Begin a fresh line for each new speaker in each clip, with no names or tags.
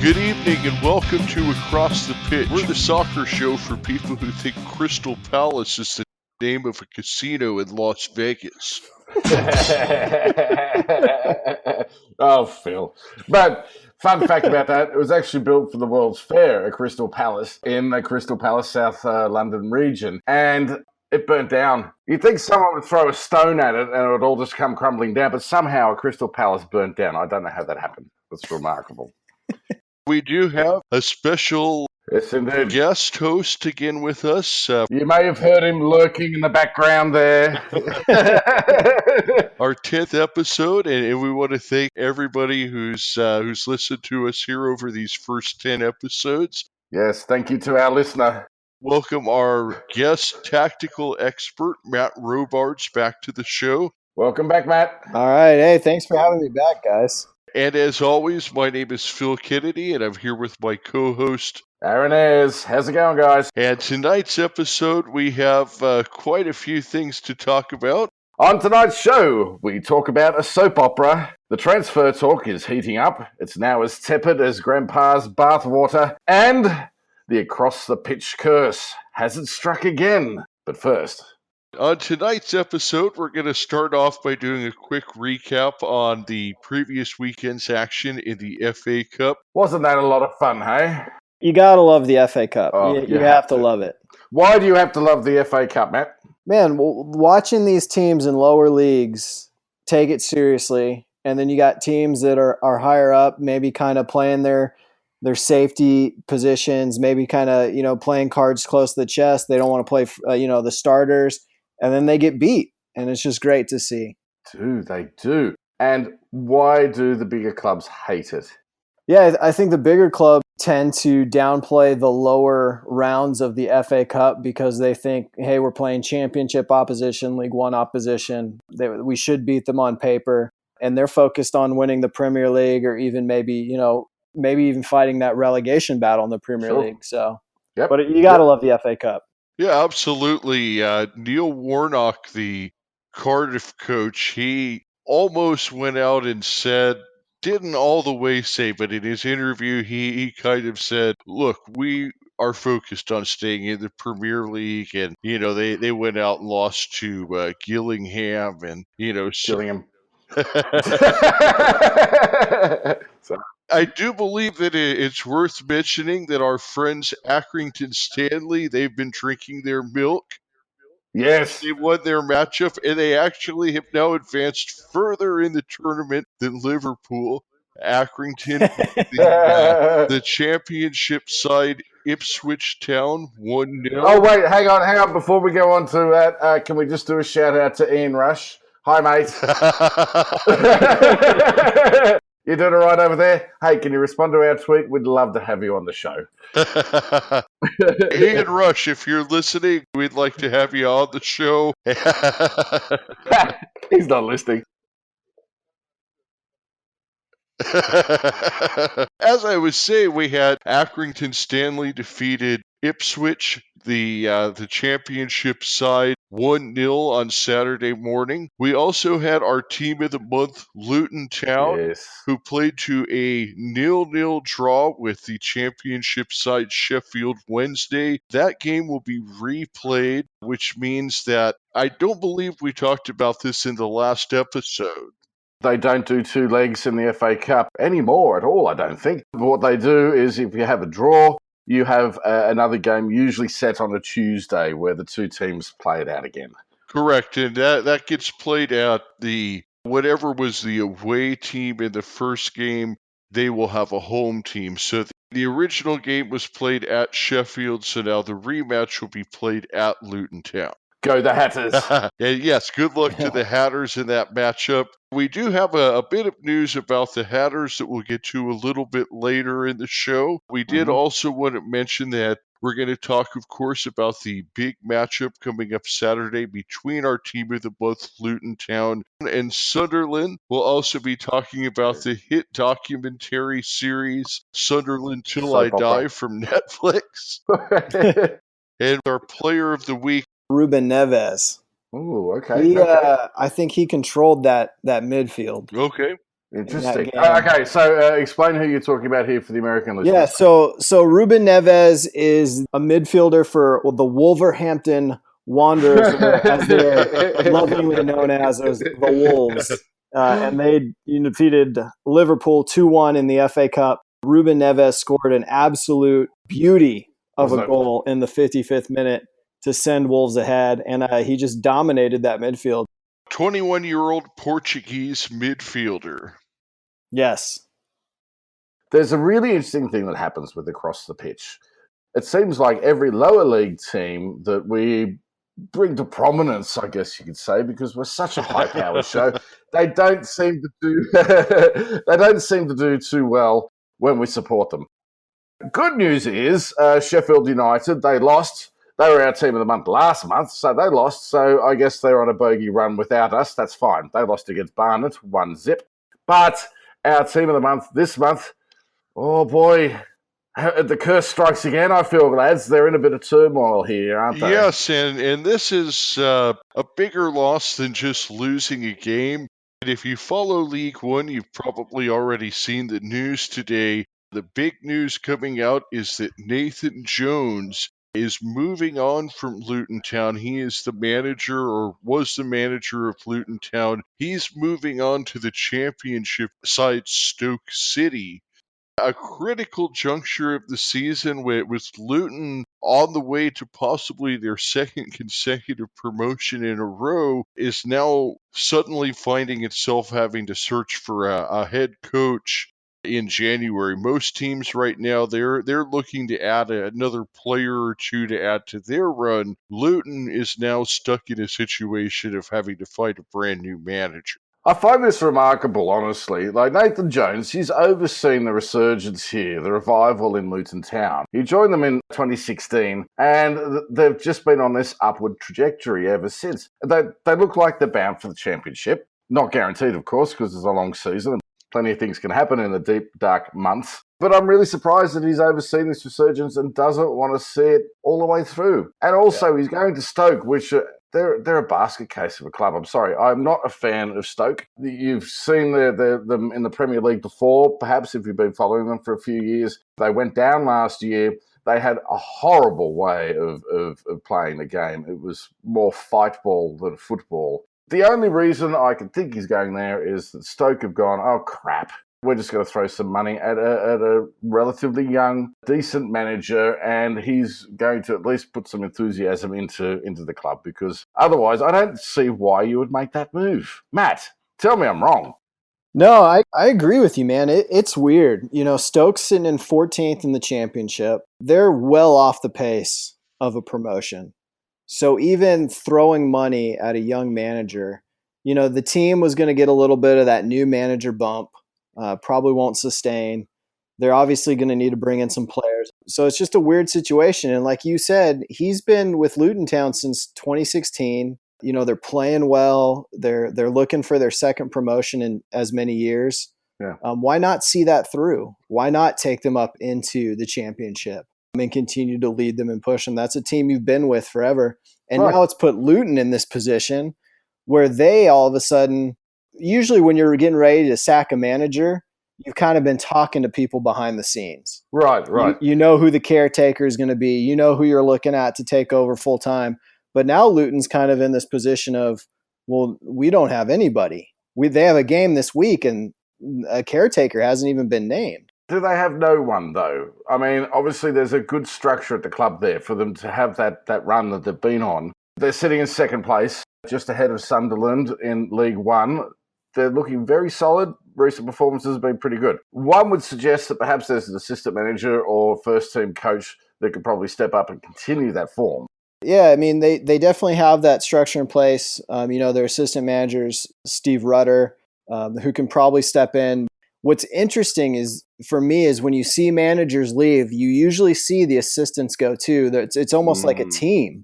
Good evening and welcome to Across the Pitch. We're the soccer show for people who think Crystal Palace is the name of a casino in Las Vegas.
Oh, Phil. But fun fact about that, it was actually built for the World's Fair at Crystal Palace in the Crystal Palace, South London region. And it burnt down. You'd think someone would throw a stone at it and it would all just come crumbling down, but somehow a Crystal Palace burnt down. I don't know how that happened. It's remarkable.
We do have a special guest host again with us.
You may have heard him lurking in the background there.
Our 10th episode, and we want to thank everybody who's listened to us here over these first 10 episodes.
Yes, thank you to our listener.
Welcome our guest tactical expert, Matt Robards, back to the show.
Welcome back, Matt.
All right. Hey, thanks for having me back, guys.
And as always, my name is Phil Kennedy, and I'm here with my co-host,
Arran is. How's it going, guys?
And tonight's episode, we have quite a few things to talk about.
On tonight's show, we talk about a soap opera. The transfer talk is heating up. It's now as tepid as Grandpa's bathwater. And the across-the-pitch curse. Has it struck again? But first,
on tonight's episode, we're going to start off by doing a quick recap on the previous weekend's action in the FA Cup.
Wasn't that a lot of fun, hey?
You got to love the FA Cup.
Oh,
you have to love it.
Why do you have to love the FA Cup, Matt?
Man, watching these teams in lower leagues take it seriously, and then you got teams that are higher up, maybe kind of playing their safety positions, maybe kind of, playing cards close to the chest. They don't want to play, the starters. And then they get beat, and it's just great to see.
They do. And why do the bigger clubs hate it?
Yeah, I think the bigger clubs tend to downplay the lower rounds of the FA Cup because they think, hey, we're playing championship opposition, League One opposition. We should beat them on paper. And they're focused on winning the Premier League or even maybe even fighting that relegation battle in the Premier League. So, But you got to love the FA Cup.
Yeah, absolutely. Neil Warnock, the Cardiff coach, he almost went out and said, didn't all the way say, but in his interview, he kind of said, look, we are focused on staying in the Premier League. And, they went out and lost to Gillingham and,
Gillingham.
I do believe that it's worth mentioning that our friends Accrington Stanley, they've been drinking their milk.
Yes.
They won their matchup, and they actually have now advanced further in the tournament than Liverpool. Accrington, the championship side, Ipswich Town, 1-0.
Oh, wait, hang on. Before we go on to that, can we just do a shout-out to Ian Rush? Hi, mate. You doing all right over there? Hey, can you respond to our tweet? We'd love to have you on the show.
Ian Rush, if you're listening, we'd like to have you on the show.
He's not listening.
As I was saying, we had Accrington Stanley defeated Ipswich, the championship side, 1-0 on Saturday morning. We also had our team of the month, Luton Town, who played to a 0-0 draw with the championship side Sheffield Wednesday. That game will be replayed, which means that I don't believe we talked about this in the last episode.
They don't do two legs in the FA Cup anymore at all, I don't think. What they do is if you have a draw, you have another game usually set on a Tuesday where the two teams play it out again.
Correct, and that gets played at whatever was the away team in the first game, they will have a home team. So the original game was played at Sheffield, so now the rematch will be played at Luton Town.
Go the Hatters.
And yes, good luck to the Hatters in that matchup. We do have a bit of news about the Hatters that we'll get to a little bit later in the show. We did also want to mention that we're going to talk, of course, about the big matchup coming up Saturday between our team of the month, Luton Town, and Sunderland. We'll also be talking about the hit documentary series, Sunderland Til I Die from Netflix. And our player of the week,
Rúben Neves.
Oh, okay.
I think he controlled that midfield.
Okay.
Interesting.
game.
Okay, so explain who you're talking about here for the American listeners.
Yeah, so Rúben Neves is a midfielder for the Wolverhampton Wanderers, or as they're lovingly known as the Wolves. And they defeated Liverpool 2-1 in the FA Cup. Rúben Neves scored an absolute beauty of a goal in the 55th minute to send Wolves ahead, and he just dominated that midfield.
21-year-old Portuguese midfielder.
Yes.
There's a really interesting thing that happens with across the pitch. It seems like every lower league team that we bring to prominence, I guess you could say, because we're such a high-powered show, they don't seem to do too well when we support them. Good news is Sheffield United, they lost. They were our team of the month last month, so they lost. So I guess they're on a bogey run without us. That's fine. They lost against Barnet, 1-0. But our team of the month this month, oh boy, the curse strikes again, I feel, lads. They're in a bit of turmoil here, aren't they?
Yes, and this is a bigger loss than just losing a game. And if you follow League One, you've probably already seen the news today. The big news coming out is that Nathan Jones is moving on from Luton Town. He is the manager, or was the manager of Luton Town. He's moving on to the championship side Stoke City. A critical juncture of the season with Luton on the way to possibly their second consecutive promotion in a row is now suddenly finding itself having to search for a head coach in January. Most teams right now, they're looking to add another player or two to add to their run. Luton is now stuck in a situation of having to find a brand new manager.
I find this remarkable, honestly. Like Nathan Jones, he's overseen the resurgence here, the revival in Luton Town. He joined them in 2016, and they've just been on this upward trajectory ever since. They look like they're bound for the championship. Not guaranteed, of course, because there's a long season and plenty of things can happen in the deep, dark months. But I'm really surprised that he's overseen this resurgence and doesn't want to see it all the way through. And also, he's going to Stoke, which... They're a basket case of a club. I'm sorry. I'm not a fan of Stoke. You've seen them in the Premier League before, perhaps if you've been following them for a few years. They went down last year. They had a horrible way of playing the game. It was more fight ball than football. The only reason I can think he's going there is that Stoke have gone, oh, crap. We're just going to throw some money at a relatively young, decent manager, and he's going to at least put some enthusiasm into the club, because otherwise I don't see why you would make that move. Matt, tell me I'm wrong.
No, I agree with you, man. It's weird. Stoke's sitting in 14th in the championship. They're well off the pace of a promotion. So even throwing money at a young manager, the team was going to get a little bit of that new manager bump. Probably won't sustain. They're obviously going to need to bring in some players. So it's just a weird situation. And like you said, he's been with Luton Town since 2016. They're playing well. They're looking for their second promotion in as many years.
Yeah.
Why not see that through? Why not take them up into the championship and continue to lead them and push them? That's a team you've been with forever. And now it's put Luton in this position where they all of a sudden, usually when you're getting ready to sack a manager, you've kind of been talking to people behind the scenes.
Right.
You know who the caretaker is going to be. You know who you're looking at to take over full time. But now Luton's kind of in this position of, well, we don't have anybody. They have a game this week and a caretaker hasn't even been named.
Do they have no one, though? I mean, obviously there's a good structure at the club there for them to have that run that they've been on. They're sitting in second place, just ahead of Sunderland in League One. They're looking very solid. Recent performances have been pretty good. One would suggest that perhaps there's an assistant manager or first-team coach that could probably step up and continue that form.
Yeah, I mean, they definitely have that structure in place. Their assistant managers, Steve Rutter, who can probably step in. What's interesting for me is when you see managers leave, you usually see the assistants go too. It's almost like a team.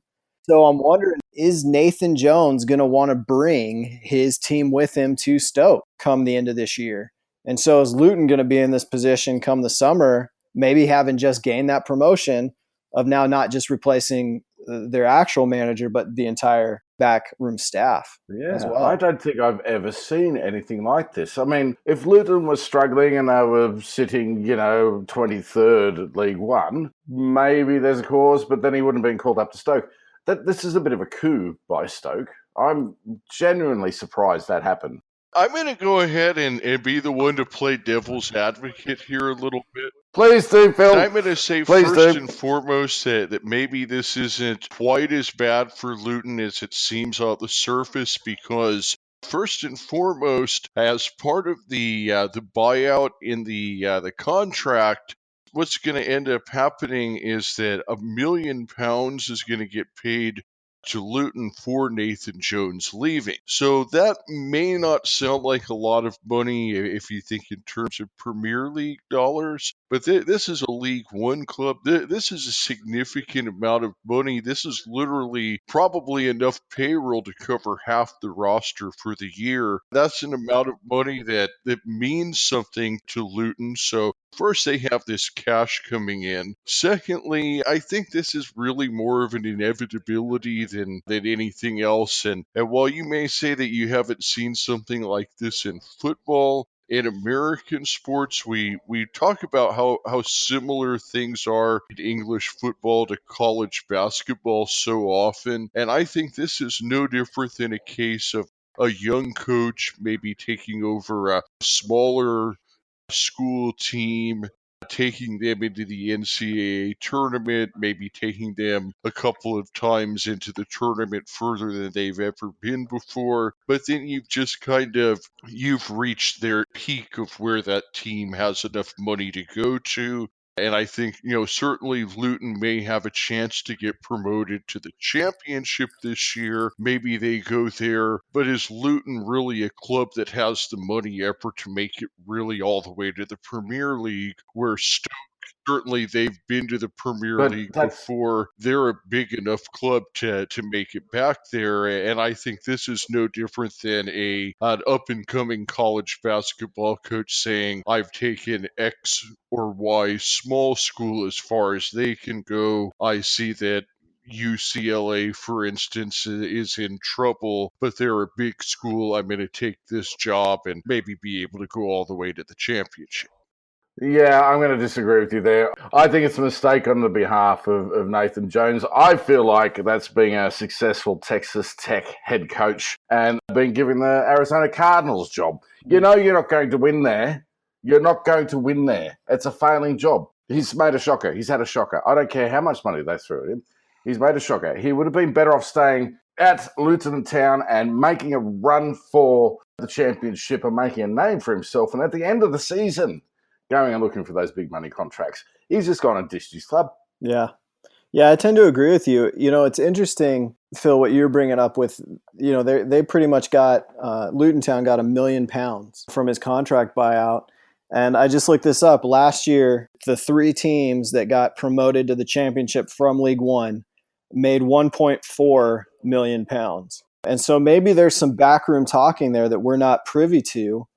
So I'm wondering, is Nathan Jones going to want to bring his team with him to Stoke come the end of this year? And so is Luton going to be in this position come the summer, maybe having just gained that promotion of now not just replacing their actual manager, but the entire backroom staff as well.
I don't think I've ever seen anything like this. I mean, if Luton was struggling and they were sitting, 23rd at League One, maybe there's a cause, but then he wouldn't have been called up to Stoke. This is a bit of a coup by Stoke. I'm genuinely surprised that happened.
I'm going to go ahead and be the one to play devil's advocate here a little bit.
Please do, Phil.
And I'm going to say first and foremost that maybe this isn't quite as bad for Luton as it seems on the surface, because first and foremost, as part of the buyout in the contract, what's going to end up happening is that £1 million is going to get paid to Luton for Nathan Jones leaving. So that may not sound like a lot of money if you think in terms of Premier League dollars, but this is a League One club. This is a significant amount of money. This is literally probably enough payroll to cover half the roster for the year. That's an amount of money that means something to Luton. So first, they have this cash coming in. Secondly, I think this is really more of an inevitability than anything else. And while you may say that you haven't seen something like this in football, in American sports, we talk about how similar things are in English football to college basketball so often. And I think this is no different than a case of a young coach maybe taking over a smaller school team, taking them into the NCAA tournament, maybe taking them a couple of times into the tournament further than they've ever been before. But then you've reached their peak of where that team has enough money to go to. And I think, certainly Luton may have a chance to get promoted to the championship this year. Maybe they go there. But is Luton really a club that has the money effort to make it really all the way to the Premier League, where Stoke, certainly they've been to the Premier League before. They're a big enough club to make it back there. And I think this is no different than an up-and-coming college basketball coach saying, I've taken X or Y small school as far as they can go. I see that UCLA, for instance, is in trouble, but they're a big school. I'm going to take this job and maybe be able to go all the way to the championship.
Yeah, I'm going to disagree with you there. I think it's a mistake on the behalf of Nathan Jones. I feel like that's being a successful Texas Tech head coach and being given the Arizona Cardinals job. You're not going to win there. You're not going to win there. It's a failing job. He's made a shocker. He's had a shocker. I don't care how much money they threw at him. He's made a shocker. He would have been better off staying at Luton Town and making a run for the championship and making a name for himself. And at the end of the season, going and looking for those big money contracts. He's just gone and dished his club.
Yeah, I tend to agree with you. It's interesting, Phil, what you're bringing up with, they pretty much got, Luton Town got £1 million from his contract buyout. And I just looked this up. Last year, the 3 teams that got promoted to the championship from League One made £1.4 million. And so maybe there's some backroom talking there that we're not privy to,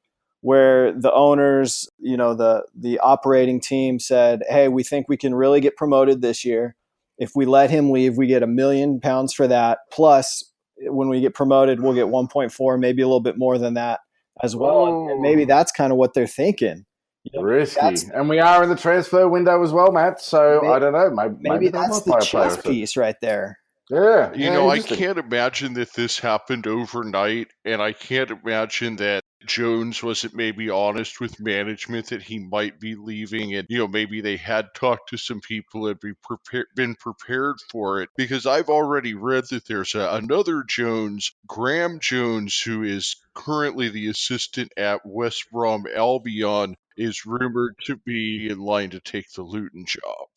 where the owners, the operating team said, hey, we think we can really get promoted this year. If we let him leave, we get £1 million for that. Plus, when we get promoted, we'll get 1.4, maybe a little bit more than that as well. And maybe that's kind of what they're thinking.
Risky. And we are in the transfer window as well, Matt. So I don't know. Maybe
that's the chess piece right there.
Yeah.
I can't imagine that this happened overnight. And I can't imagine that Jones wasn't maybe honest with management that he might be leaving, and maybe they had talked to some people and been prepared for it, because I've already read that there's another Jones, Graham Jones, who is currently the assistant at West Brom Albion, is rumored to be in line to take the Luton job.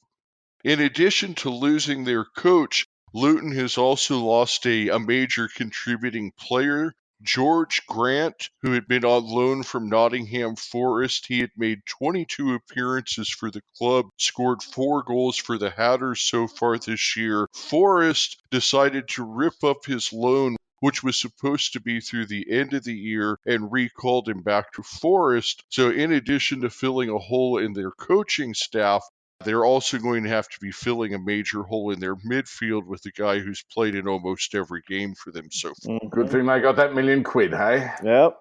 In addition to losing their coach, Luton has also lost a major contributing player, George Grant, who had been on loan from Nottingham Forest. He had made 22 appearances for the club, scored 4 goals for the Hatters so far this year. Forest decided to rip up his loan, which was supposed to be through the end of the year, and recalled him back to Forest. So in addition to filling a hole in their coaching staff, They're also going to have to be filling a major hole in their midfield with a guy who's played in almost every game for them so far.
Mm-hmm.
Good thing they got that £1 million, hey?
Yep.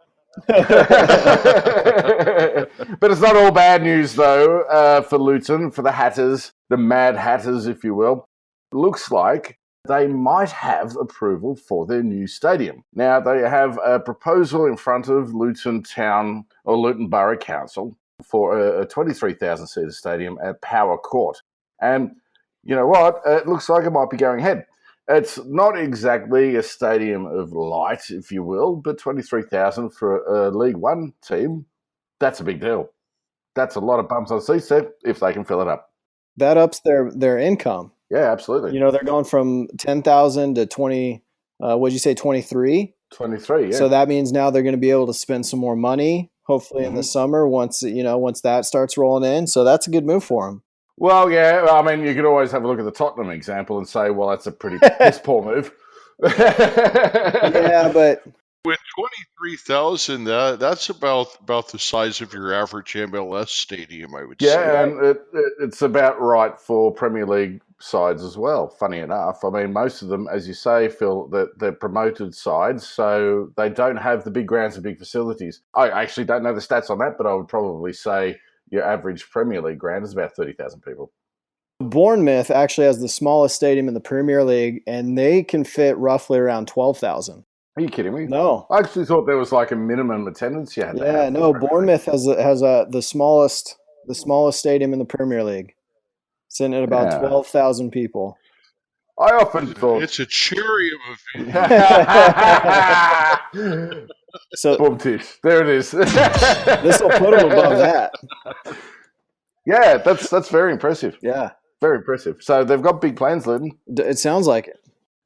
But it's not all bad news, though, for Luton, for the Hatters, the Mad Hatters, if you will. Looks like they might have approval for their new stadium. Now, they have a proposal in front of Luton Town or Luton Borough Council for a 23,000-seater stadium at Power Court. And you know what? It looks like it might be going ahead. It's not exactly a stadium of light, if you will, but 23,000 for a League One team, that's a big deal. That's a lot of bumps on seats there if they can fill it up.
That ups their income.
Yeah, absolutely.
You know, they're going from 10,000 to 20. What'd you say, 23?
23, yeah.
So that means now they're going to be able to spend some more money, hopefully in the summer once that starts rolling in. So that's a good move for them.
Well, yeah. I mean, you could always have a look at the Tottenham example and say, well, that's a pretty piss poor move.
Yeah, but
with 23,000, that's about the size of your average MLS stadium, I would say.
Yeah, and it's about right for Premier League sides as well, funny enough. I mean, most of them, as you say, Phil, that they're promoted sides, so they don't have the big grounds and big facilities. I actually don't know the stats on that, but I would probably say your average Premier League ground is about 30,000 people.
Bournemouth actually has the smallest stadium in the Premier League, and they can fit roughly around 12,000.
Are you kidding me?
No.
I actually thought there was like a minimum attendance you had to have.
Yeah, no. Bournemouth has the smallest stadium in the Premier League, sitting at about 12,000 people.
I often thought
it's a cherry of
a video.
So
boom tish. There it is.
This will put them above that.
Yeah, that's very impressive.
Yeah,
very impressive. So they've got big plans, Luton.
It sounds like it.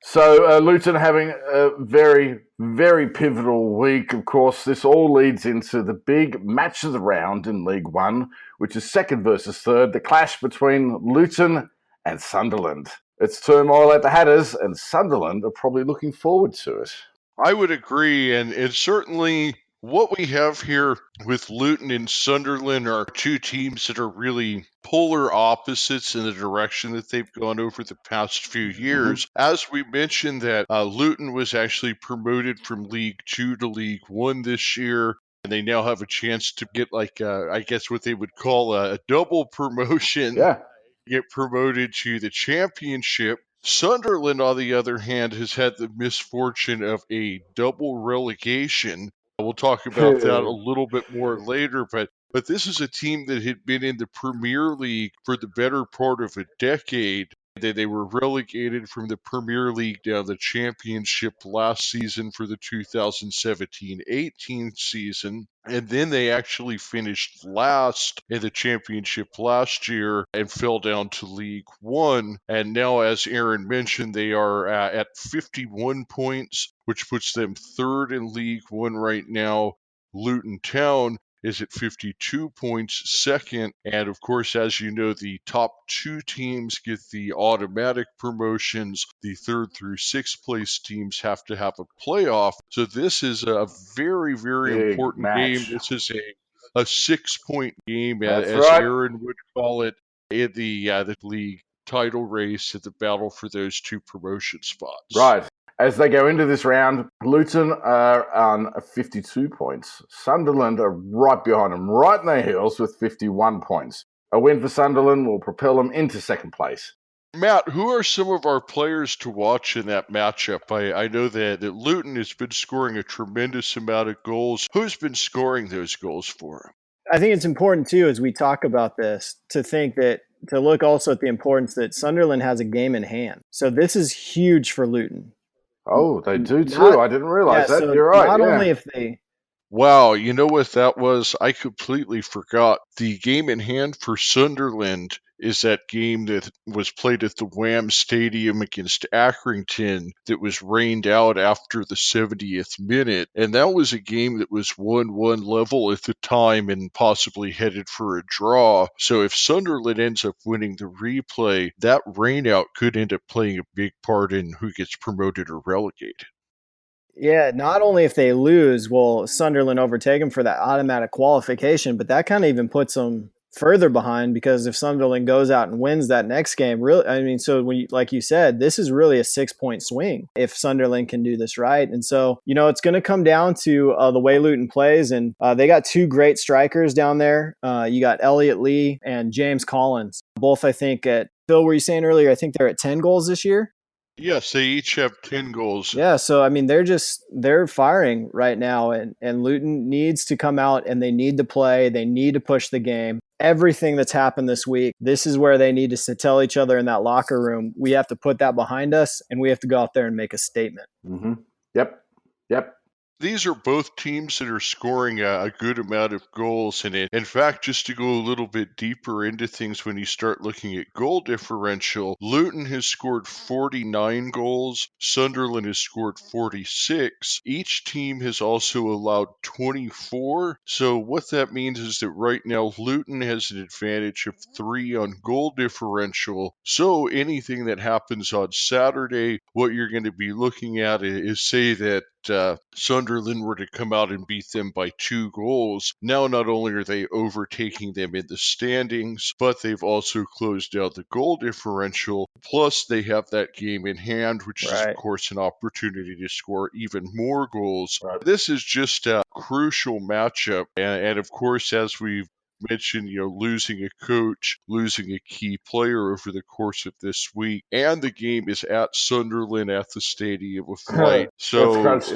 So Luton having a very, very pivotal week. Of course, this all leads into the big match of the round in League One, which is second versus third, the clash between Luton and Sunderland. It's turmoil at the Hatters, and Sunderland are probably looking forward to it.
I would agree, and it's certainly what we have here with Luton and Sunderland are two teams that are really polar opposites in the direction that they've gone over the past few years. As we mentioned that Luton was actually promoted from League 2 to League 1 this year, and they now have a chance to get I guess what they would call a double promotion.
Yeah.
Get promoted to the championship. Sunderland, on the other hand, has had the misfortune of a double relegation. We'll talk about that a little bit more later, but this is a team that had been in the Premier League for the better part of a decade. They were relegated from the Premier League down the Championship last season for the 2017-18 season. And then they actually finished last in the Championship last year and fell down to League One. And now, as Aaron mentioned, they are at 51 points, which puts them third in League One right now. Luton Town is at 52 points, second. And of course, as you know, the top two teams get the automatic promotions. The third through sixth place teams have to have a playoff. So this is a very, very
big
important
match.
game. This is a 6-point game,
That's
as
right.
Aaron would call it, in the league title race at the battle for those two promotion spots.
Right. As they go into this round, Luton are on 52 points. Sunderland are right behind them, right in their heels with 51 points. A win for Sunderland will propel them into second place.
Matt, who are some of our players to watch in that matchup? I know that Luton has been scoring a tremendous amount of goals. Who's been scoring those goals for them?
I think it's important, too, as we talk about this, to look also at the importance that Sunderland has a game in hand. So this is huge for Luton.
Oh, they do too. I didn't realize that.
So
you're right.
Not only if they...
Wow, you know what that was? I completely forgot. The game in hand for Sunderland is that game that was played at the Wham Stadium against Accrington that was rained out after the 70th minute. And that was a game that was 1-1 level at the time and possibly headed for a draw. So if Sunderland ends up winning the replay, that rain out could end up playing a big part in who gets promoted or relegated.
Yeah, not only if they lose will Sunderland overtake them for that automatic qualification, but that kind of even puts them further behind, because if Sunderland goes out and wins that next game, really, I mean, so when you, like you said, this is really a 6-point swing if Sunderland can do this right. And so, it's going to come down to the way Luton plays. And they got two great strikers down there. You got Elliot Lee and James Collins, both, I think, Phil, were you saying earlier, I think they're at 10 goals this year?
Yes, they each have 10 goals.
Yeah, so I mean, they're firing right now, and Luton needs to come out and they need to play. They need to push the game. Everything that's happened this week, this is where they need to tell each other in that locker room, we have to put that behind us, and we have to go out there and make a statement.
Mm-hmm. Yep.
These are both teams that are scoring a good amount of goals. And in fact, just to go a little bit deeper into things, when you start looking at goal differential, Luton has scored 49 goals. Sunderland has scored 46. Each team has also allowed 24. So what that means is that right now, Luton has an advantage of 3 on goal differential. So anything that happens on Saturday, what you're going to be looking at is say that Sunderland were to come out and beat them by 2 goals. Now, not only are they overtaking them in the standings, but they've also closed out the goal differential. Plus, they have that game in hand, which is, of course, an opportunity to score even more goals.
Right.
This is just a crucial matchup. And of course, as we've mentioned, losing a coach, losing a key player over the course of this week, and the game is at Sunderland at the Stadium of Light. So
it's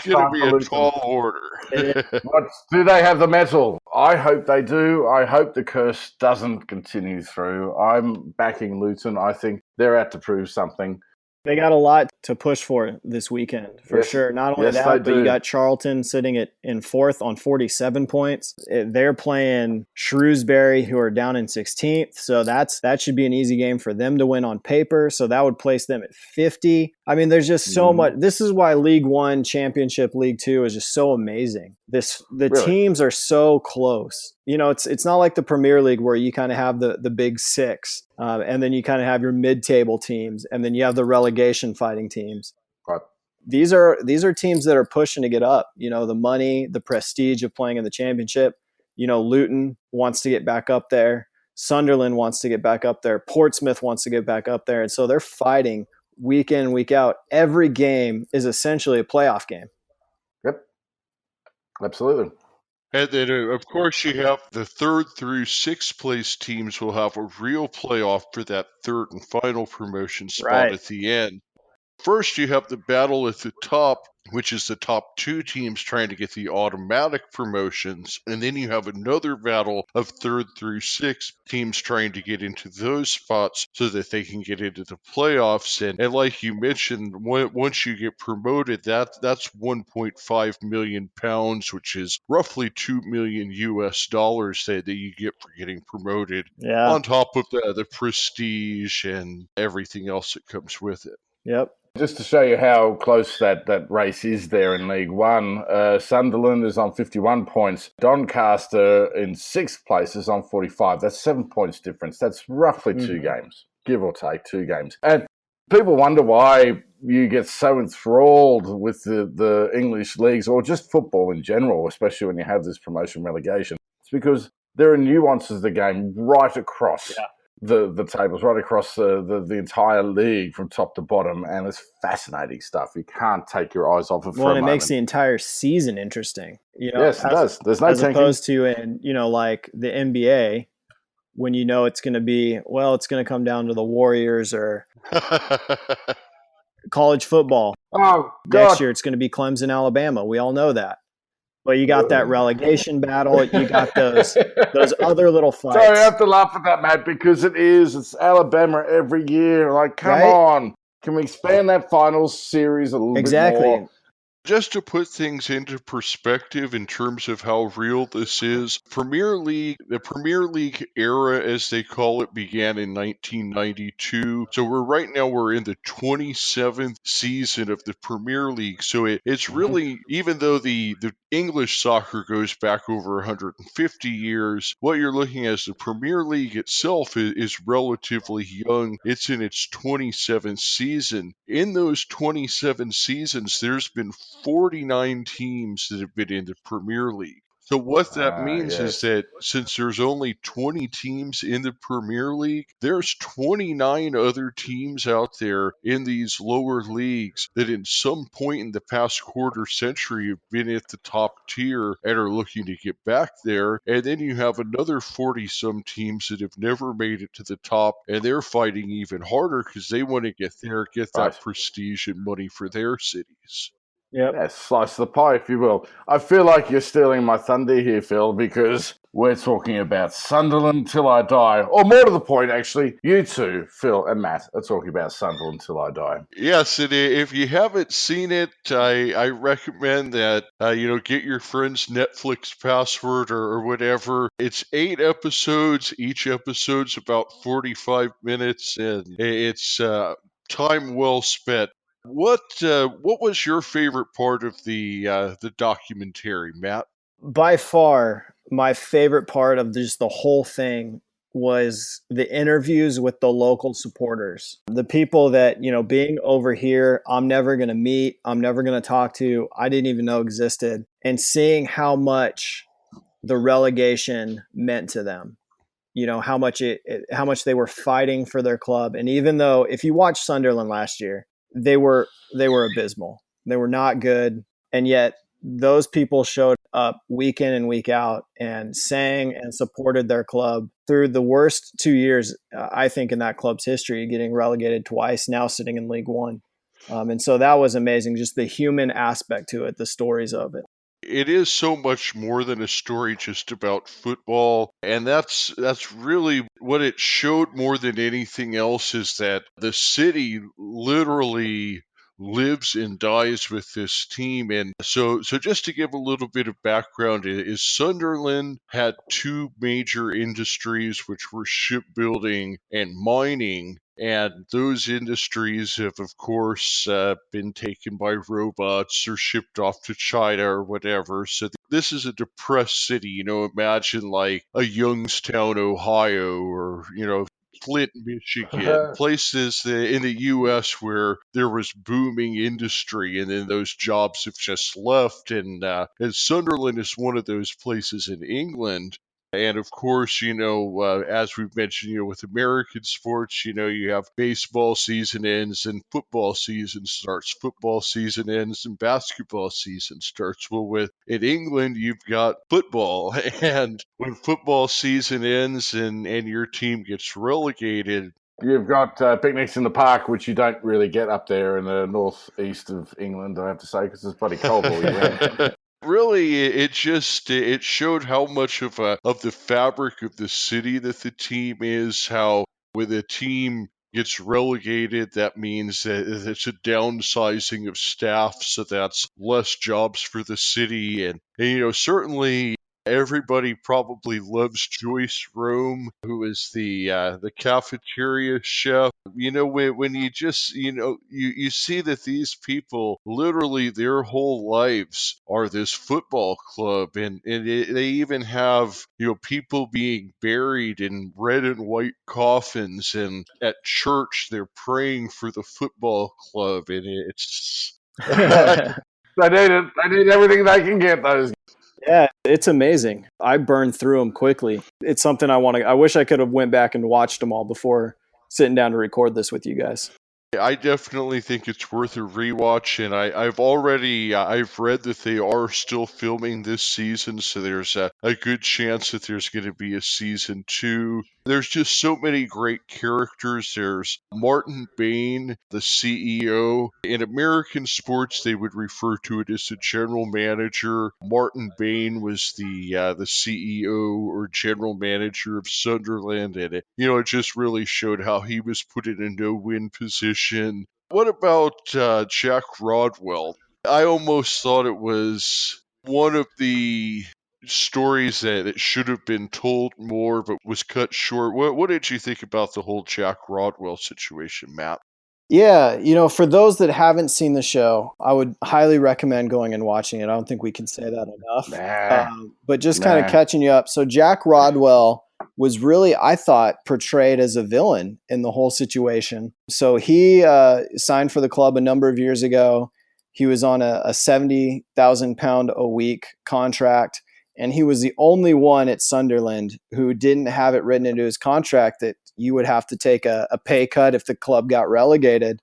going to be a tall order.
But do they have the mettle? I hope they do. I hope the curse doesn't continue through. I'm backing Luton. I think they're out to prove something.
They got a lot to push for this weekend, for sure. Not only that, but you got Charlton sitting in 4th on 47 points. They're playing Shrewsbury, who are down in 16th. So that should be an easy game for them to win on paper. So that would place them at 50. I mean, there's just so much. This is why League One, Championship, League Two is just so amazing. Teams are so close. It's not like the Premier League where you kind of have the big 6, and then you kind of have your mid-table teams, and then you have the relegation fighting teams.
Right.
These are teams that are pushing to get up. The money, the prestige of playing in the Championship. Luton wants to get back up there. Sunderland wants to get back up there. Portsmouth wants to get back up there, and so they're fighting week in, week out. Every game is essentially a playoff game.
Yep. Absolutely.
And then, of course, you have the 3rd through 6th place teams will have a real playoff for that 3rd and final promotion spot at the end. First, you have the battle at the top, which is the top 2 teams trying to get the automatic promotions. And then you have another battle of 3rd through 6th teams trying to get into those spots so that they can get into the playoffs. And like you mentioned, once you get promoted, that's £1.5 million, which is roughly $2 million that you get for getting promoted.
Yeah.
On top of the prestige and everything else that comes with it.
Yep.
Just to show you how close that race is there in League One, Sunderland is on 51 points. Doncaster in 6th place is on 45. That's 7 points difference. That's roughly 2 games, give or take 2 games. And people wonder why you get so enthralled with the English leagues or just football in general, especially when you have this promotion relegation. It's because there are nuances of the game right across. Yeah. The tables right across the entire league from top to bottom, and it's fascinating stuff. You can't take your eyes off it for a moment.
It makes the entire season interesting.
Yes, it does. There's no
as opposed to in like the NBA, when it's going to be it's going to come down to the Warriors or college football.
Oh God!
Next year it's going to be Clemson, Alabama. We all know that. But you got that relegation battle. You got those other little fights.
Sorry, I have to laugh at that, Matt, because it's Alabama every year. Like, come on. Can we expand that finals series a little bit more?
Just to put things into perspective in terms of how real this is, the Premier League era, as they call it, began in 1992. So we're in the 27th season of the Premier League. So it's really, even though the English soccer goes back over 150 years, what you're looking at is the Premier League itself is relatively young. It's in its 27th season. In those 27 seasons, there's been 49 teams that have been in the Premier League. So what that
Ah,
means is
yes.
that since there's only 20 teams in the Premier League, there's 29 other teams out there in these lower leagues that in some point in the past quarter century have been at the top tier and are looking to get back there. And then you have another 40 some teams that have never made it to the top, and they're fighting even harder because they want to get there, get
Right.
that prestige and money for their cities.
Yep.
Yeah, slice the pie, if you will. I feel like you're stealing my thunder here, Phil, because we're talking about Sunderland Till I Die. Or more to the point, actually, you two, Phil and Matt, are talking about Sunderland Till I Die.
Yes, and if you haven't seen it, I recommend that get your friend's Netflix password or whatever. It's 8 episodes. Each episode's about 45 minutes, and it's time well spent. What was your favorite part of the documentary, Matt?
By far, my favorite part of just the whole thing was the interviews with the local supporters. The people that, being over here, I'm never going to meet, I'm never going to talk to, I didn't even know existed, and seeing how much the relegation meant to them. How much how much they were fighting for their club. And even though if you watch Sunderland last year, they were abysmal. They were not good, and yet those people showed up week in and week out and sang and supported their club through the worst 2 years, I think, in that club's history, getting relegated twice, now sitting in League One. And so that was amazing, just the human aspect to it, the stories of it.
It is so much more than a story just about football, and that's really what it showed more than anything else, is that the city literally lives and dies with this team. And so just to give a little bit of background, is Sunderland had two major industries, which were shipbuilding and mining. And those industries have, of course, been taken by robots or shipped off to China or whatever. So this is a depressed city. Imagine like a Youngstown, Ohio, or, Flint, Michigan, places in the U.S. where there was booming industry, and then those jobs have just left. And Sunderland is one of those places in England. And of course, as we've mentioned, with American sports, you have baseball season ends and football season starts. Football season ends and basketball season starts. Well, in England, you've got football, and when football season ends and your team gets relegated,
You've got picnics in the park, which you don't really get up there in the northeast of England, I have to say, because it's bloody cold all year round.
Really, it showed how much of the fabric of the city that the team is. How when a team gets relegated, that means that it's a downsizing of staff, so that's less jobs for the city. And certainly everybody probably loves Joyce Rome, who is the cafeteria chef. When you just you see that these people literally their whole lives are this football club, and they even have people being buried in red and white coffins, and at church they're praying for the football club, and it's
They need it. They need everything they can get, those.
Yeah, it's amazing. I burned through them quickly. It's something I wish I could have went back and watched them all before sitting down to record this with you guys.
I definitely think it's worth a rewatch, and I've read that they are still filming this season, so there's a good chance that there's going to be a season 2. There's just so many great characters. There's Martin Bain, the CEO. In American sports, they would refer to it as the general manager. Martin Bain was the CEO or general manager of Sunderland, and it just really showed how he was put in a no-win position. What about Jack Rodwell? I almost thought it was one of the stories that should have been told more but was cut short. What did you think about the whole Jack Rodwell situation, Matt?
Yeah, for those that haven't seen the show, I would highly recommend going and watching it. I don't think we can say that enough. But just kind of catching you up. So Jack Rodwell was really, I thought, portrayed as a villain in the whole situation. So he signed for the club a number of years ago. He was on a £70,000 a week contract. And he was the only one at Sunderland who didn't have it written into his contract that you would have to take a pay cut if the club got relegated.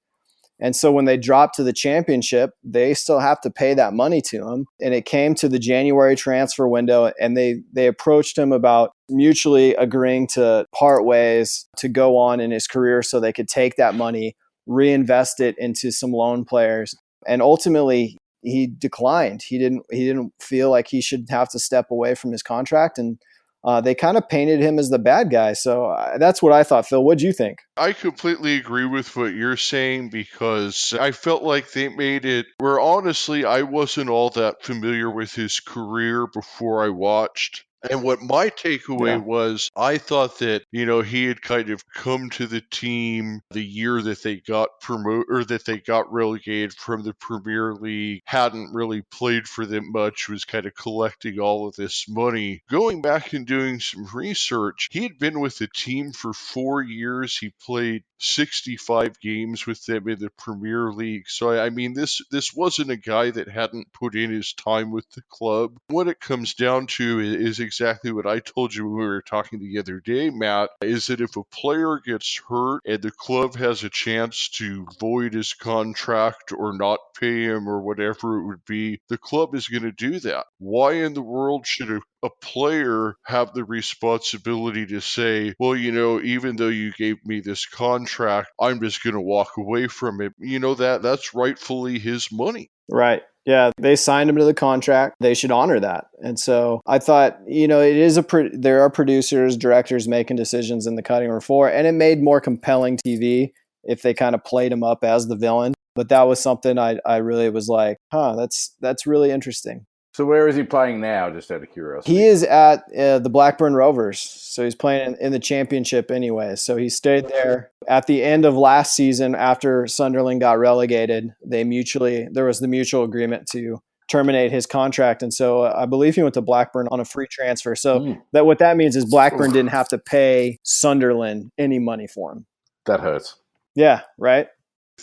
And so when they dropped to the championship, they still have to pay that money to him. And it came to the January transfer window, and they approached him about mutually agreeing to part ways to go on in his career so they could take that money, reinvest it into some loan players. And ultimately, he declined. He didn't feel like he should have to step away from his contract, and they kind of painted him as the bad guy. So that's what I thought. Phil, what'd you think?
I completely agree with what you're saying because I felt like they made it where honestly I wasn't all that familiar with his career before I watched. And what my takeaway was, I thought that, he had kind of come to the team the year that they got promoted or that they got relegated from the Premier League, hadn't really played for them much, was kind of collecting all of this money. Going back and doing some research, he had been with the team for 4 years. He played 65 games with them in the Premier League. So, I mean, this wasn't a guy that hadn't put in his time with the club. What it comes down to is exactly what I told you when we were talking the other day, Matt, is that if a player gets hurt and the club has a chance to void his contract or not pay him or whatever it would be, the club is going to do that. Why in the world should a player have the responsibility to say, well, even though you gave me this contract, I'm just going to walk away from it? That's rightfully his money.
Right. Yeah, they signed him to the contract. They should honor that. And so I thought, there are producers, directors making decisions in the cutting room floor, and it made more compelling TV if they kind of played him up as the villain. But that was something I really was like, that's really interesting.
So where is he playing now, just out of curiosity?
He is at the Blackburn Rovers. So he's playing in the championship anyway. So he stayed there. At the end of last season, after Sunderland got relegated, there was the mutual agreement to terminate his contract. And so I believe he went to Blackburn on a free transfer. So what that means is Blackburn didn't have to pay Sunderland any money for him.
That hurts.
Yeah, right?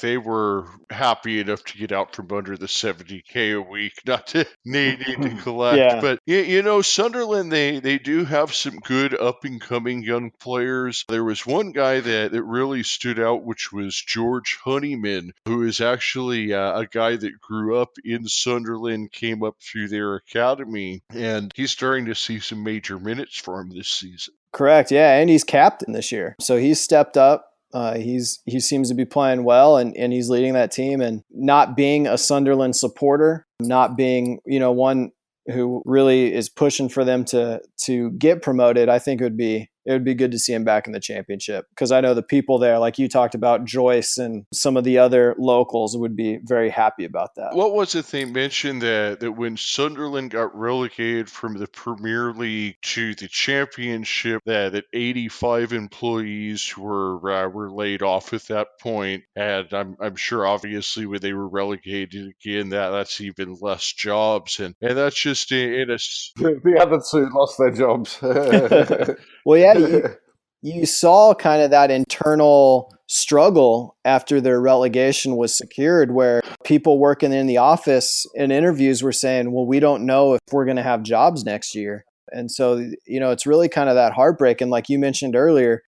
They were happy enough to get out from under the $70K a week, not to need to collect.
Yeah.
But, Sunderland, they do have some good up-and-coming young players. There was one guy that really stood out, which was George Honeyman, who is actually a guy that grew up in Sunderland, came up through their academy, and he's starting to see some major minutes for him this season.
Correct, yeah, and he's captain this year. So he's stepped up. He seems to be playing well, and he's leading that team. And not being a Sunderland supporter, not being one who really is pushing for them to get promoted, I think it would be good to see him back in the championship, because I know the people there, like you talked about, Joyce and some of the other locals, would be very happy about that.
What was it they mentioned that when Sunderland got relegated from the Premier League to the Championship, that 85 employees were laid off at that point, and I'm sure obviously when they were relegated again, that's even less jobs, and that's just in a.
The other two lost their jobs.
Well, yeah, you saw kind of that internal struggle after their relegation was secured, where people working in the office in interviews were saying, well, we don't know if we're going to have jobs next year. And so, it's really kind of that heartbreak. And like you mentioned earlier,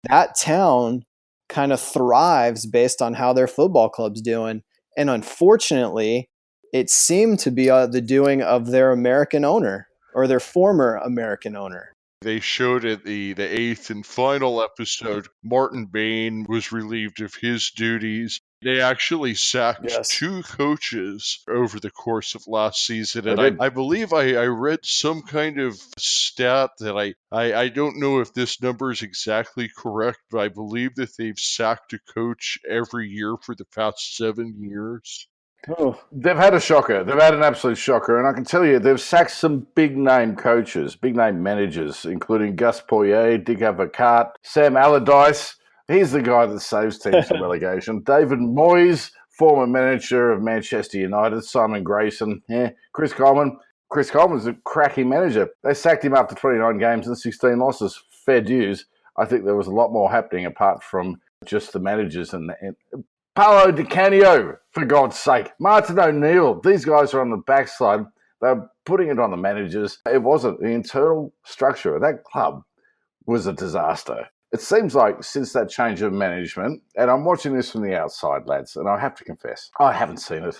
that town kind of thrives based on how their football club's doing. And unfortunately, it seemed to be the doing of their American owner, or their former American owner.
They showed at the 8th and final episode, Martin Bain was relieved of his duties. They actually sacked 2 coaches over the course of last season. And I believe I read some kind of stat that I don't know if this number is exactly correct, but I believe that they've sacked a coach every year for the past 7 years.
Oh. They've had a shocker. They've had an absolute shocker. And I can tell you, they've sacked some big-name coaches, big-name managers, including Gus Poirier, Dick Advocat, Sam Allardyce. He's the guy that saves teams from relegation. David Moyes, former manager of Manchester United. Simon Grayson. Chris Coleman. Chris Coleman's a cracking manager. They sacked him after 29 games and 16 losses. Fair dues. I think there was a lot more happening apart from just the managers and Paolo Di Canio, for God's sake. Martin O'Neill. These guys are on the backside. They're putting it on the managers. It wasn't. The internal structure of that club was a disaster. It seems like since that change of management, and I'm watching this from the outside, lads, and I have to confess, I haven't seen it.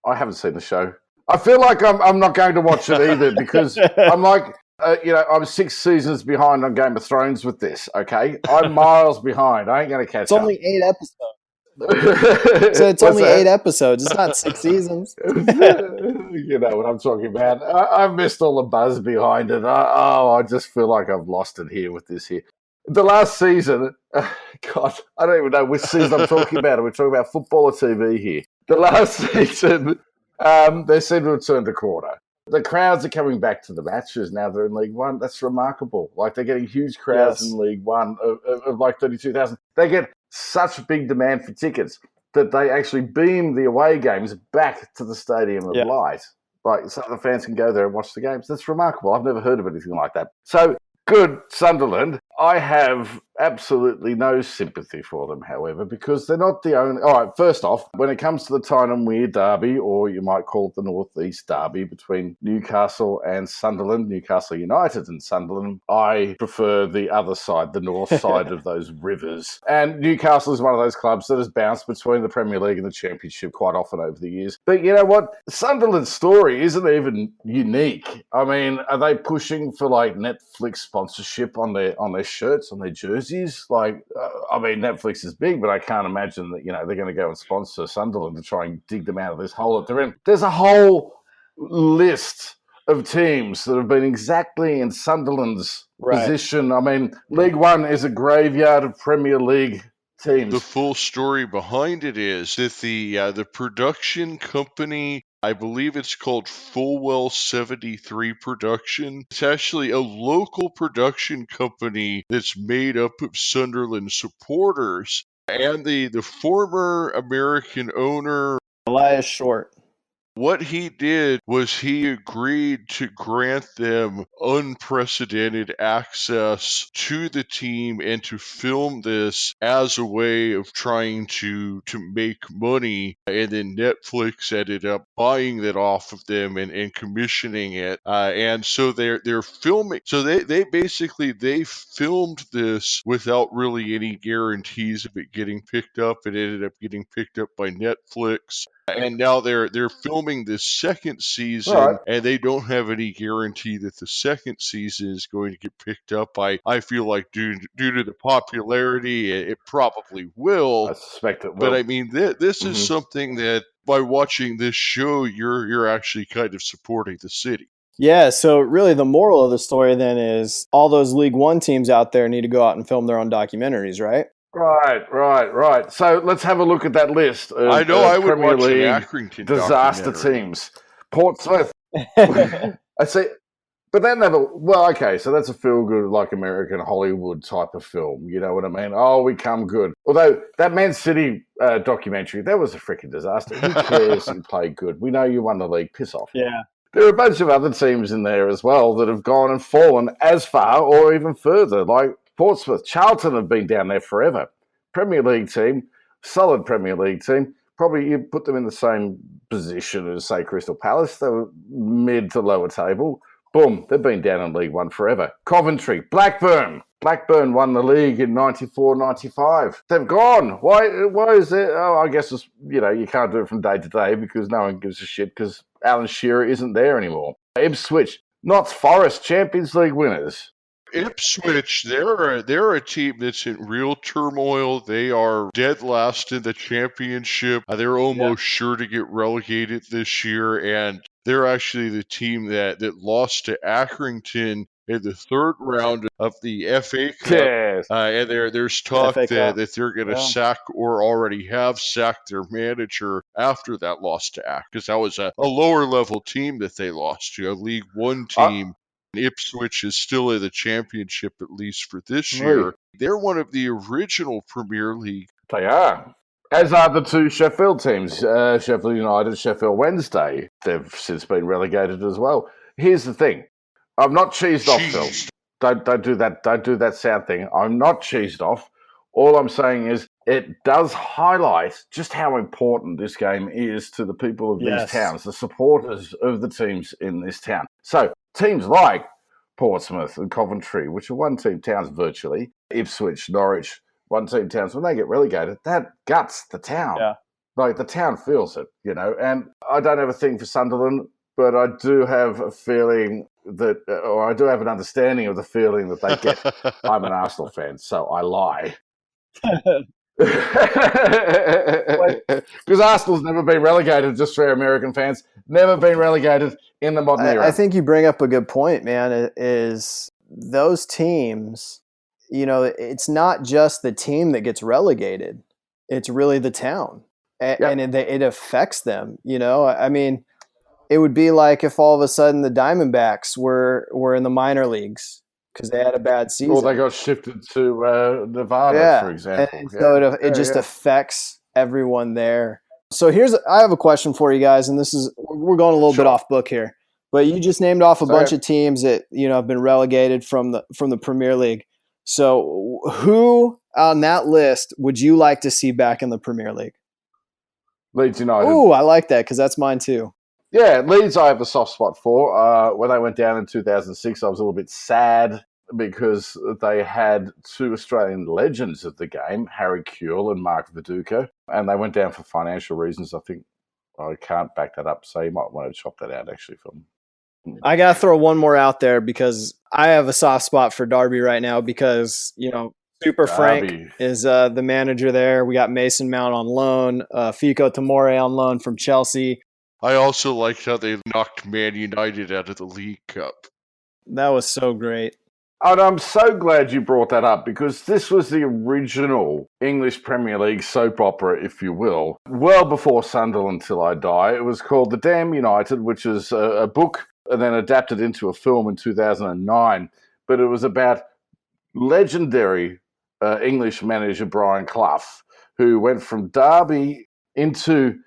I haven't seen the show. I feel like I'm not going to watch it either because I'm like, I'm 6 seasons behind on Game of Thrones with this, okay? I'm miles behind. I ain't going to catch up.
It's only 8 episodes. So it's only 8 episodes. It's not 6 seasons.
You know what I'm talking about. I've missed all the buzz behind it. I just feel like I've lost it here with this here. The last season, God, I don't even know which season I'm talking about. We're talking about football or TV here. The last season, they seem to have turned a corner. The crowds are coming back to the matches now. They're in League One. That's remarkable. Like, they're getting huge crowds in League One of like 32,000. They get such big demand for tickets that they actually beam the away games back to the Stadium of Light. Like, so the fans can go there and watch the games. That's remarkable. I've never heard of anything like that. So, good, Sunderland. I have absolutely no sympathy for them, however, because they're not the only... All right, first off, when it comes to the Tyne and Weir derby, or you might call it the North East derby between Newcastle and Sunderland, Newcastle United and Sunderland, I prefer the other side, the north side of those rivers. And Newcastle is one of those clubs that has bounced between the Premier League and the Championship quite often over the years. But you know what? Sunderland's story isn't even unique. I mean, are they pushing for like Netflix sponsorship on their shirts, on their jerseys? Like, I mean, Netflix is big, but I can't imagine that, they're going to go and sponsor Sunderland to try and dig them out of this hole that they're in. There's a whole list of teams that have been exactly in Sunderland's position. I mean, League One is a graveyard of Premier League teams.
The full story behind it is that the production company, I believe it's called Fulwell 73 Production. It's actually a local production company that's made up of Sunderland supporters. And the former American owner,
Elias Short.
What he did was he agreed to grant them unprecedented access to the team and to film this as a way of trying to make money. And then Netflix ended up buying that off of them and commissioning it. And so they're filming. So they basically filmed this without really any guarantees of it getting picked up. It ended up getting picked up by Netflix. And now they're filming this second season, and they don't have any guarantee that the second season is going to get picked up. I feel like due to the popularity, it probably will.
I suspect it will.
But I mean, this is something that by watching this show, you're actually kind of supporting the city.
Yeah, so really the moral of the story then is all those League One teams out there need to go out and film their own documentaries, right?
Right. So let's have a look at that list.
I know I would
Premier
watch
League
an Accrington
disaster
documentary.
teams. Portsmouth. I see. But then so that's a feel-good, like American Hollywood type of film. You know what I mean? Oh, we come good. Although that Man City documentary, that was a freaking disaster. Who cares you played good? We know you won the league. Piss off.
Yeah.
There are a bunch of other teams in there as well that have gone and fallen as far or even further, like Portsmouth. Charlton have been down there forever. Premier League team, solid Premier League team. Probably you put them in the same position as, say, Crystal Palace. They were mid to lower table. Boom, they've been down in League One forever. Coventry, Blackburn. Blackburn won the league in 94-95. They've gone. Why is it? Oh, I guess it's, you can't do it from day to day because no one gives a shit because Alan Shearer isn't there anymore. Ipswich, Notts Forest, Champions League winners.
Ipswich, they're a team that's in real turmoil. They are dead last in the championship. They're almost sure to get relegated this year, and they're actually the team that lost to Accrington in the third round of the FA Cup.
Yes.
And there's talk that they're going to sack or already have sacked their manager after that loss to Accrington, because that was a lower level team that they lost to, a League One team. Ipswich is still in the championship, at least for this year. They're one of the original Premier League.
They are. As are the two Sheffield teams, Sheffield United, Sheffield Wednesday. They've since been relegated as well. Here's the thing. I'm not cheesed off, Phil. Don't do that. Don't do that sound thing. I'm not cheesed off. All I'm saying is it does highlight just how important this game is to the people of these towns, the supporters of the teams in this town. So teams like Portsmouth and Coventry, which are one-team towns virtually, Ipswich, Norwich, one-team towns, when they get relegated, that guts the town.
Yeah.
Like, the town feels it, and I don't have a thing for Sunderland, but I do have a feeling that, or I do have an understanding of the feeling that they get. I'm an Arsenal fan, so I lie. Because Arsenal's never been relegated, just for our American fans, never been relegated in the modern era.
I think you bring up a good point, man, is those teams, it's not just the team that gets relegated. It's really the town. And it affects them, I mean, it would be like if all of a sudden the Diamondbacks were in the minor leagues because they had a bad season.
Or they got shifted to Nevada, for example.
And so it just affects everyone there. So I have a question for you guys, and we're going a little bit off book here, but you just named off a bunch of teams that have been relegated from the Premier League. So who on that list would you like to see back in the Premier League?
Leeds United.
Ooh, I like that because that's mine too.
Yeah, Leeds I have a soft spot for. When they went down in 2006, I was a little bit sad because they had two Australian legends of the game, Harry Kewell and Mark Viduka, and they went down for financial reasons. I think I can't back that up, so you might want to chop that out actually for them.
I got to throw one more out there because I have a soft spot for Derby right now because, Super Frank is the manager there. We got Mason Mount on loan, Fico Tamore on loan from Chelsea.
I also liked how they knocked Man United out of the League Cup.
That was so great.
And I'm so glad you brought that up because this was the original English Premier League soap opera, if you will, well before Sunderland Till I Die. It was called The Damn United, which is a book and then adapted into a film in 2009. But it was about legendary English manager Brian Clough, who went from Derby into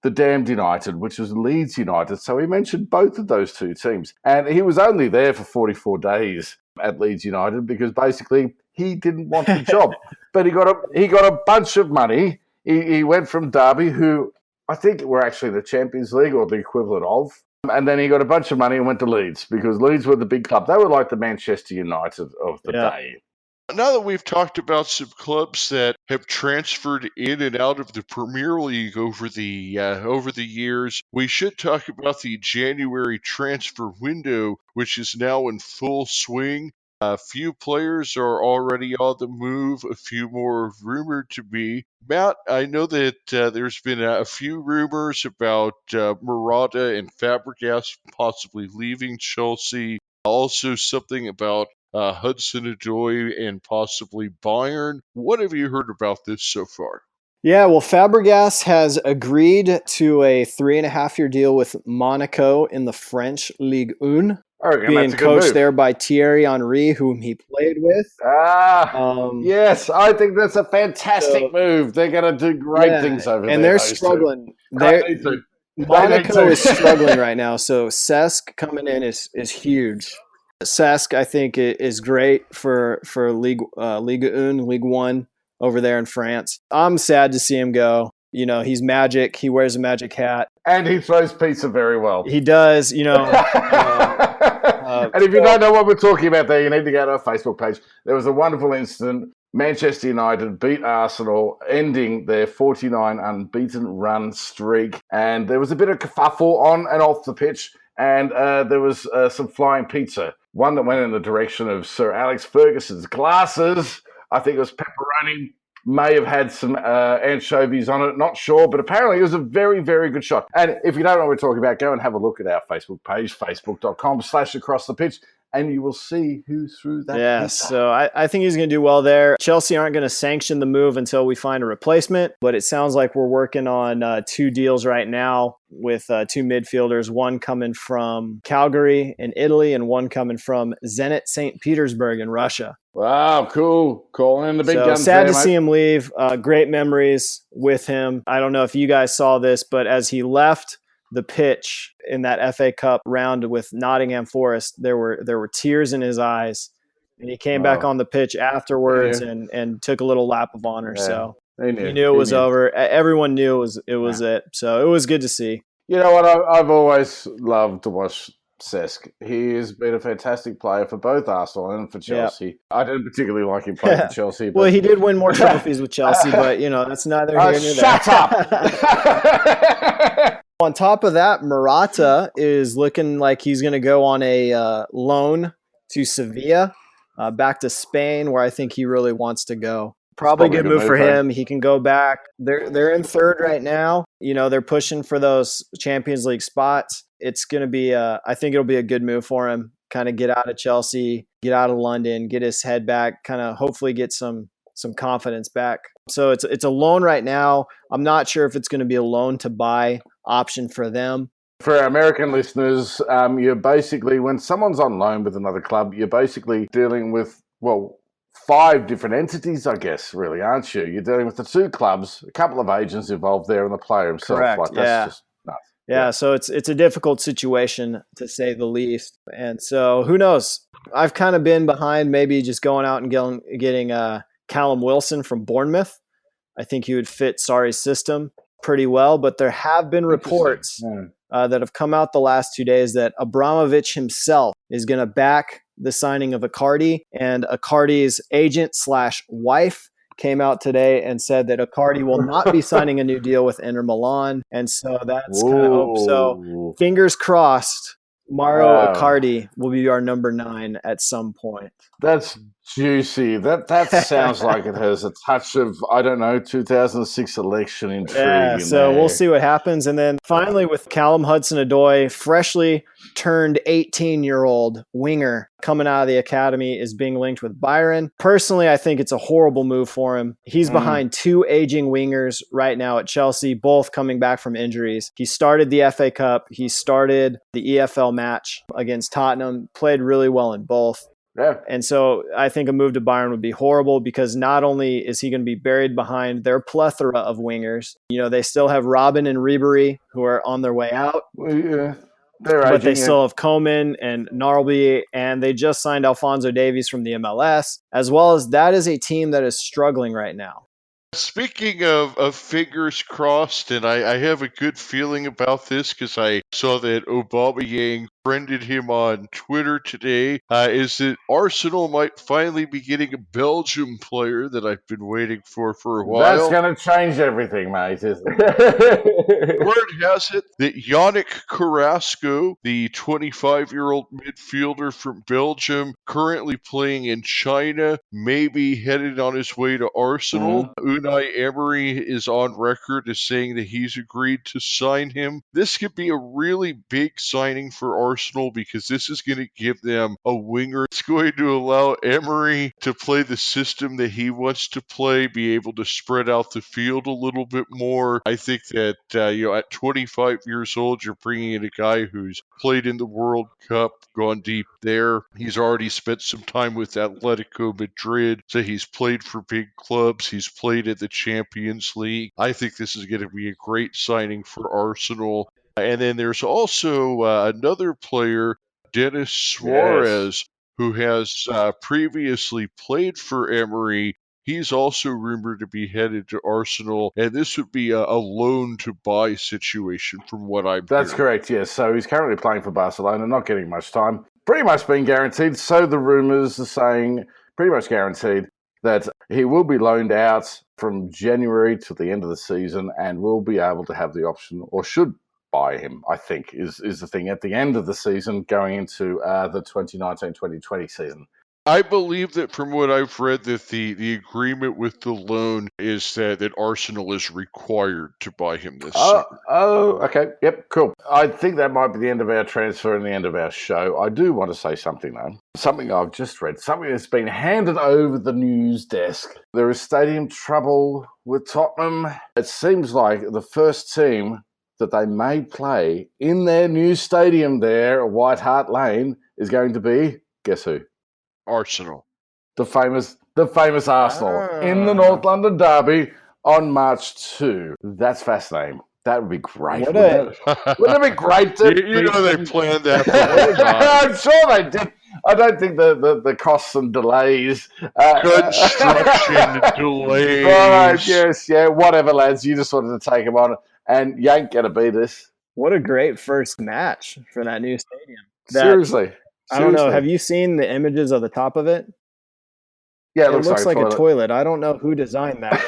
the Damned United, which was Leeds United. So he mentioned both of those two teams. And he was only there for 44 days at Leeds United because basically he didn't want the job. But he got a bunch of money. He went from Derby, who I think were actually the Champions League or the equivalent of. And then he got a bunch of money and went to Leeds because Leeds were the big club. They were like the Manchester United of the day.
Now that we've talked about some clubs that have transferred in and out of the Premier League over the years, we should talk about the January transfer window, which is now in full swing. A few players are already on the move, a few more rumored to be. Matt, I know that there's been a few rumors about Murata and Fabregas possibly leaving Chelsea. Also something about Hudson-Odoi and possibly Bayern. What have you heard about this so far?
Yeah, well, Fabregas has agreed to a 3.5-year deal with Monaco in the French Ligue 1, being coached there by Thierry Henry, whom he played with.
Yes, I think that's a fantastic move. They're going to do great things over there.
And they're struggling. Monaco is struggling right now, so Cesc coming in is huge. Cesc, I think, is great for Ligue 1 over there in France. I'm sad to see him go. He's magic. He wears a magic hat.
And he throws pizza very well.
He does, And
if you don't know what we're talking about there, you need to go to our Facebook page. There was a wonderful incident. Manchester United beat Arsenal, ending their 49 unbeaten run streak. And there was a bit of kerfuffle on and off the pitch. And there was some flying pizza. One that went in the direction of Sir Alex Ferguson's glasses. I think it was pepperoni. May have had some anchovies on it. Not sure. But apparently it was a very, very good shot. And if you don't know what we're talking about, go and have a look at our Facebook page, facebook.com/acrossthepitch. And you will see who threw that.
Yeah,
pizza.
So I think he's going to do well there. Chelsea aren't going to sanction the move until we find a replacement, but it sounds like we're working on 2 deals right now with 2 midfielders, one coming from Calgary in Italy and one coming from Zenit St. Petersburg in Russia.
Wow, cool. Calling in the big guns.
Sad to see him leave. Great memories with him. I don't know if you guys saw this, but as he left the pitch in that FA Cup round with Nottingham Forest, there were tears in his eyes, and he came back on the pitch afterwards and took a little lap of honor.
Yeah.
So He knew it was over. Everyone knew it was it. So it was good to see.
You know what? I've always loved to watch Cesc. He has been a fantastic player for both Arsenal and for Chelsea. Yep. I didn't particularly like him playing for Chelsea. But...
Well, he did win more trophies with Chelsea, but, that's neither here nor there.
Shut up!
On top of that, Morata is looking like he's going to go on a loan to Sevilla, back to Spain, where I think he really wants to go. Probably a good move for him. He can go back. They're in third right now. They're pushing for those Champions League spots. It's going to be I think it'll be a good move for him. Kind of get out of Chelsea, get out of London, get his head back, kind of hopefully get some confidence back. So it's a loan right now. I'm not sure if it's going to be a loan to buy option for them.
For our American listeners, you're basically, when someone's on loan with another club, you're basically dealing with, 5 different entities, I guess, really, aren't you? You're dealing with the 2 clubs, a couple of agents involved there, and the player himself.
Correct.
That's just nuts.
Yeah, so it's a difficult situation, to say the least. And so who knows? I've kind of been behind maybe just going out and getting Callum Wilson from Bournemouth. I think he would fit Sarri's system pretty well, but there have been reports that have come out the last 2 days that Abramovich himself is going to back the signing of Icardi, and Icardi's agent/wife came out today and said that Icardi will not be signing a new deal with Inter Milan, and so that's kind of hope. So fingers crossed, Mauro Icardi will be our number 9 at some point.
That's juicy. That sounds like it has a touch of, 2006 election intrigue.
Yeah, so we'll see what happens. And then finally with Callum Hudson-Odoi, freshly turned 18-year-old winger coming out of the academy, is being linked with Bayern. Personally, I think it's a horrible move for him. He's behind 2 aging wingers right now at Chelsea, both coming back from injuries. He started the FA Cup. He started the EFL match against Tottenham, played really well in both.
Yeah.
And so I think a move to Bayern would be horrible, because not only is he going to be buried behind their plethora of wingers, they still have Robin and Ribery who are on their way out.
Yeah.
But they still have Coman and Gnarby, and they just signed Alphonso Davies from the MLS, as well as that is a team that is struggling right now.
Speaking of fingers crossed, and I have a good feeling about this because I saw that Aubameyang friended him on Twitter today, is that Arsenal might finally be getting a Belgium player that I've been waiting for a while.
That's going to change everything, mate, isn't it?
Word has it that Yannick Carrasco, the 25-year-old midfielder from Belgium, currently playing in China, may be headed on his way to Arsenal. Unai Emery is on record as saying that he's agreed to sign him. This could be a really big signing for Arsenal because this is going to give them a winger. It's going to allow Emery to play the system that he wants to play, be able to spread out the field a little bit more. I think that, at 25 years old, you're bringing in a guy who's played in the World Cup, gone deep there. He's already spent some time with Atletico Madrid, so he's played for big clubs. He's played at the Champions League. I think this is going to be a great signing for Arsenal. And then there's also another player, Denis Suarez, who has previously played for Emery. He's also rumored to be headed to Arsenal, and this would be a loan-to-buy situation from what I'm
That's
hearing.
correct, yes. So he's currently playing for Barcelona, not getting much time. Pretty much being guaranteed, so the rumours are saying, pretty much guaranteed, that he will be loaned out from January to the end of the season and will be able to have the option, or should buy him, I think, is the thing, at the end of the season going into the 2019-2020 season.
I believe that from what I've read that the agreement with the loan is that Arsenal is required to buy him this summer.
Oh, okay. Yep, cool. I think that might be the end of our transfer and the end of our show. I do want to say something, though. Something I've just read. Something that's been handed over the news desk. There is stadium trouble with Tottenham. It seems like the first team that they may play in their new stadium there, White Hart Lane, is going to be, guess who?
Arsenal.
The famous Arsenal in the North London derby on March 2. That's fascinating. That would be great. Wouldn't it be great?
You know they planned that for a long time.
I'm sure they did. I don't think the costs and delays.
Construction delays.
Right, yes, yeah, whatever, lads. You just wanted to take them on, and you ain't going to beat us.
What a great first match for that new stadium.
Seriously.
I don't know. Have you seen the images of the top of it?
Yeah,
it looks like a toilet. I don't know who designed that.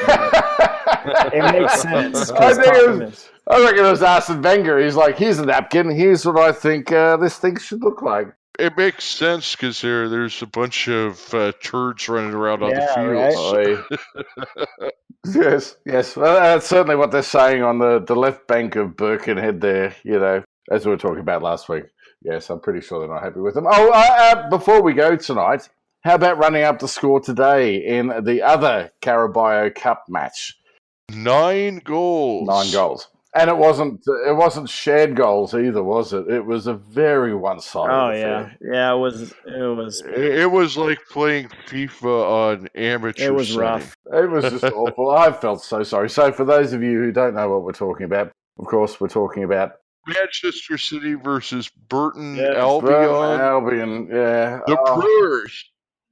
It makes sense.
I reckon it was Arsene Wenger. He's like, here's a napkin. Here's what I think this thing should look like.
It makes sense because there's a bunch of turds running around on the fields.
Right? Yes. Well, that's certainly what they're saying on the left bank of Birkenhead there, as we were talking about last week. Yes, I'm pretty sure they're not happy with them. Before we go tonight, how about running up the score today in the other Carabao Cup match?
9 goals.
9 goals. And it wasn't shared goals either, was it? It was a very one-sided affair.
Yeah,
it was like playing FIFA on amateur.
It was rough.
It was just awful. I felt so sorry. So for those of you who don't know what we're talking about, of course we're talking about
Manchester City versus Burton
Albion, yeah.
The Brewers.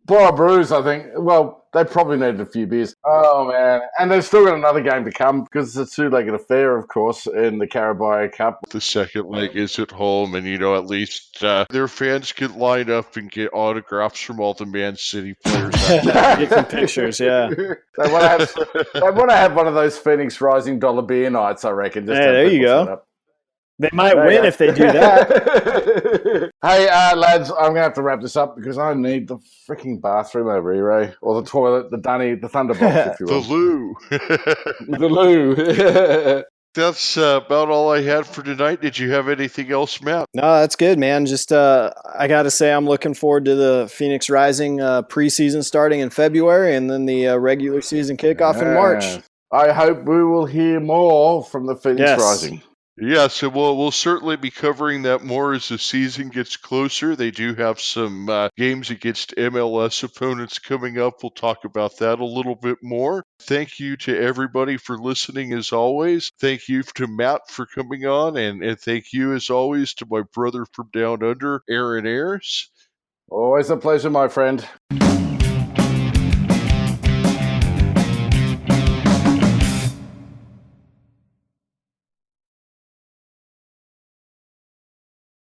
Poor Brewers, I think. Well, they probably needed a few beers. Oh, man. And they've still got another game to come because it's a two-legged affair, of course, in the Carabao Cup.
The second leg is at home, and, at least their fans could line up and get autographs from all the Man City players.
Get some pictures, yeah.
They want to have one of those Phoenix Rising dollar beer nights, I reckon.
Just there you go. They might win if they do that.
Hey, lads, I'm going to have to wrap this up because I need the freaking bathroom over here, eh? Or the toilet, the thunderbox, if you will. The loo.
That's about all I had for tonight. Did you have anything else, Matt?
No, that's good, man. Just I got to say I'm looking forward to the Phoenix Rising preseason starting in February and then the regular season kickoff in March.
I hope we will hear more from the Phoenix Rising.
Yeah, so we'll certainly be covering that more as the season gets closer. They do have some games against MLS opponents coming up. We'll talk about that a little bit more. Thank you to everybody for listening as always. Thank you to Matt for coming on, and thank you as always to my brother from down under, Aaron Ayers.
Always a pleasure, my friend.